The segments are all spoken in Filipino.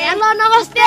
हेलो नमस्ते।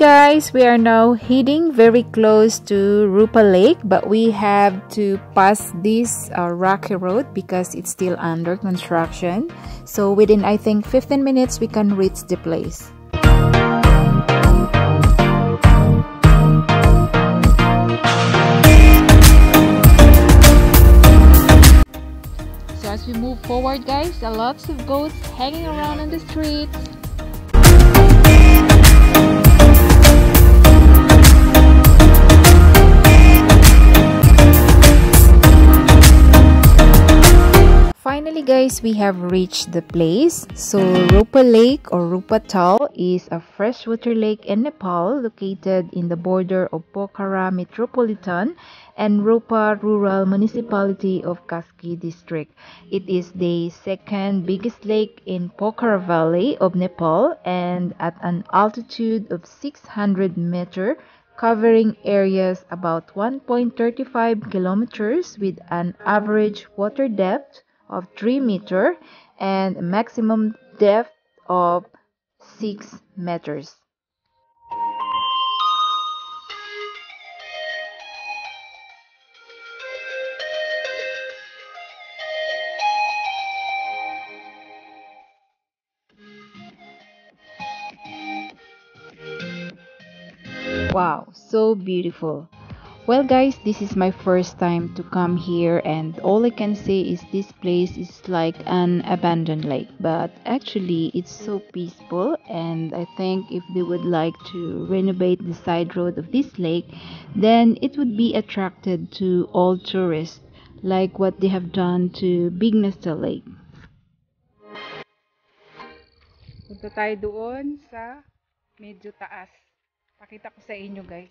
guys, we are now heading very close to Rupa Lake, but we have to pass this rocky road because it's still under construction. So within I think 15 minutes we can reach the place. So as we move forward guys, lots of goats hanging around on the streets. Finally guys, we have reached the place. So Rupa Lake or Rupa Tal is a freshwater lake in Nepal located in the border of Pokhara Metropolitan and Rupa Rural Municipality of Kaski District. It is the second biggest lake in Pokhara Valley of Nepal and at an altitude of 600 meters, covering areas about 1.35 kilometers with an average water depth of 3 meters and a maximum depth of 6 meters. Wow, so beautiful. Well guys, this is my first time to come here and all I can say is this place is like an abandoned lake, but actually it's so peaceful, and I think if they would like to renovate the side road of this lake, then it would be attracted to all tourists like what they have done to Big Nesta Lake. Punta tayo doon sa medyo taas. Pakita ko sa inyo guys.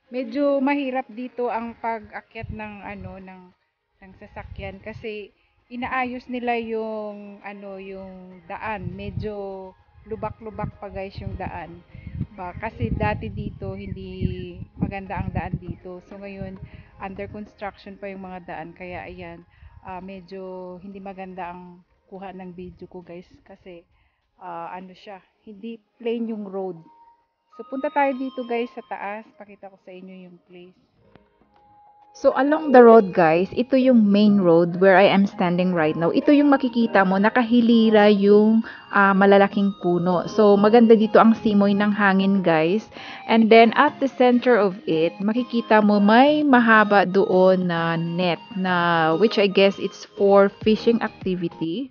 Medyo mahirap dito ang pag-akyat ng ng sasakyan kasi inaayos nila yung yung daan. Medyo lubak-lubak pa guys yung daan. Kasi dati dito hindi maganda ang daan dito. So ngayon under construction pa yung mga daan, kaya ayan, medyo hindi maganda ang kuha ng video ko guys kasi siya, hindi plain yung road. So, punta tayo dito guys sa taas. Pakita ko sa inyo yung place. So, along the road guys, ito yung main road where I am standing right now. Ito yung makikita mo, nakahilira yung malalaking puno. So, maganda dito ang simoy ng hangin guys. And then, at the center of it, makikita mo may mahaba doon na net na which I guess it's for fishing activity.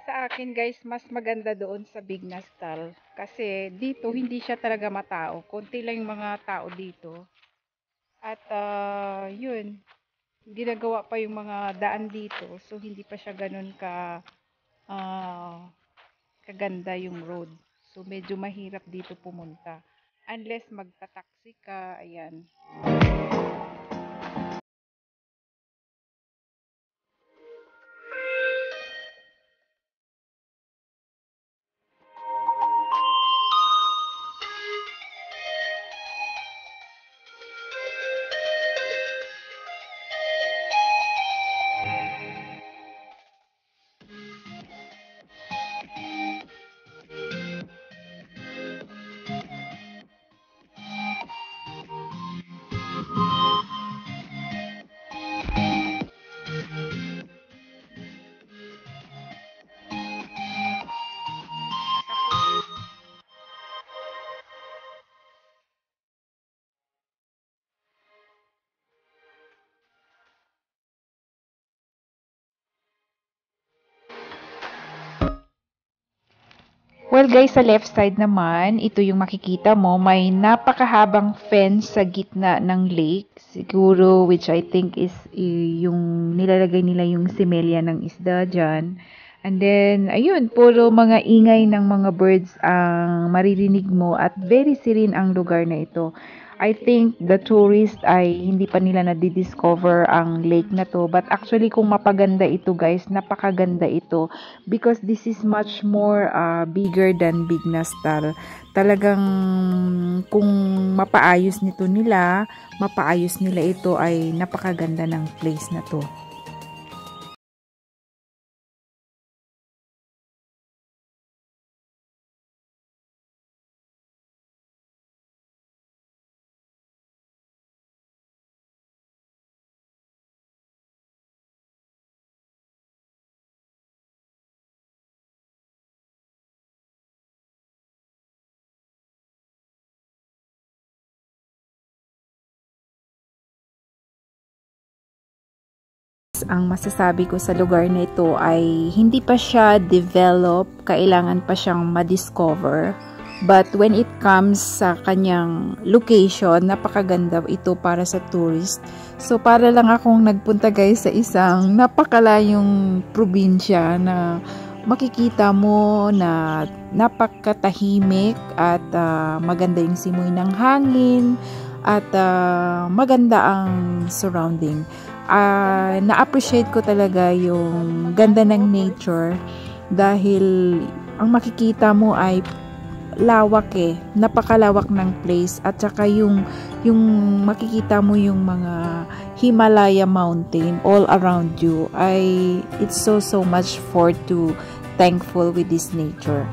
Sa akin guys, mas maganda doon sa Big Nastal kasi dito hindi siya talaga matao, konti lang yung mga tao dito at yun, ginagawa pa yung mga daan dito, so hindi pa siya ganun kaganda yung road, so medyo mahirap dito pumunta unless magta-taxi ka. Ayan. Well guys, sa left side naman, ito yung makikita mo, may napakahabang fence sa gitna ng lake. Siguro, which I think is yung nilalagay nila yung simelya ng isda dyan. And then, ayun, puro mga ingay ng mga birds ang maririnig mo at very serene ang lugar na ito. I think the tourist ay hindi pa nila na-discover ang lake na to. But actually, kung mapaganda ito guys, napakaganda ito. Because this is much more bigger than Bignastal. Talagang kung mapaayos nila ito ay napakaganda ng place na to. Ang masasabi ko sa lugar na ito ay hindi pa siya develop, kailangan pa siyang ma-discover. But when it comes sa kanyang location, napakaganda ito para sa tourist. So para lang akong nagpunta guys sa isang napakalayong probinsya na makikita mo na napakatahimik at maganda yung simoy ng hangin at maganda ang surrounding. Na-appreciate ko talaga yung ganda ng nature dahil ang makikita mo ay lawak napakalawak ng place at saka yung makikita mo yung mga Himalaya mountain all around you ay it's so much for to thankful with this nature.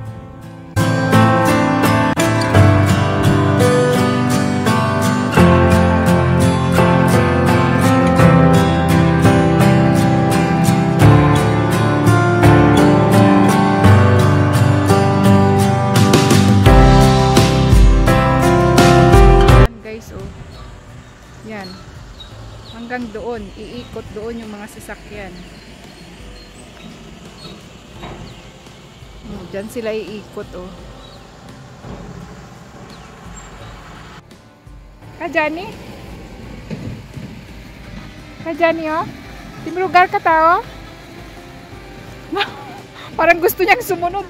Yan. Hanggang doon, iikot doon yung mga sasakyan. Diyan sila iikot Kajani? Kajani Timrugar ka tao? Parang gusto niyang sumunod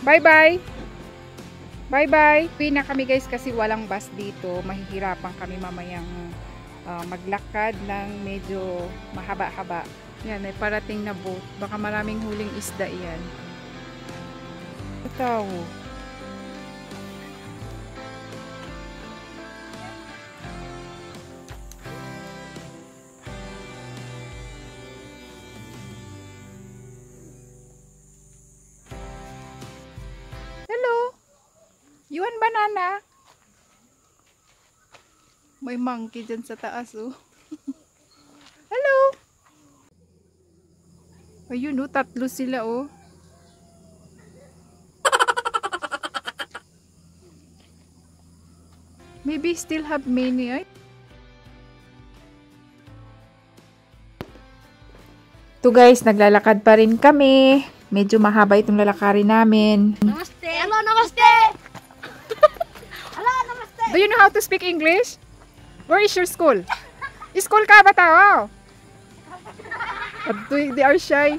Bye-bye. Bye-bye. Uwi na kami guys kasi walang bus dito. Mahihirapan kami mamayang maglakad ng medyo mahaba-haba. Yan, may parating na boat. Baka maraming huling isda yan. Ito. You want banana? May monkey dyan sa taas Hello! Ayun tatlo sila Maybe still have many To guys, naglalakad pa rin kami. Medyo mahaba itong lalakarin namin. Namaste! Hello, namaste! Do you know how to speak English? Where is your school? School ka ba tao? They are shy.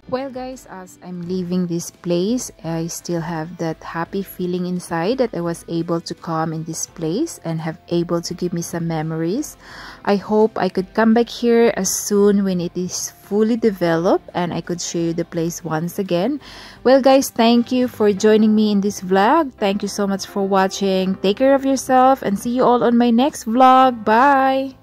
Well guys, as I'm leaving this place, I still have that happy feeling inside that I was able to come in this place and have able to give me some memories. I hope I could come back here as soon when it is fully developed and I could show you the place once again. Well guys, thank you for joining me in this vlog. Thank you so much for watching. Take care of yourself and see you all on my next vlog. Bye!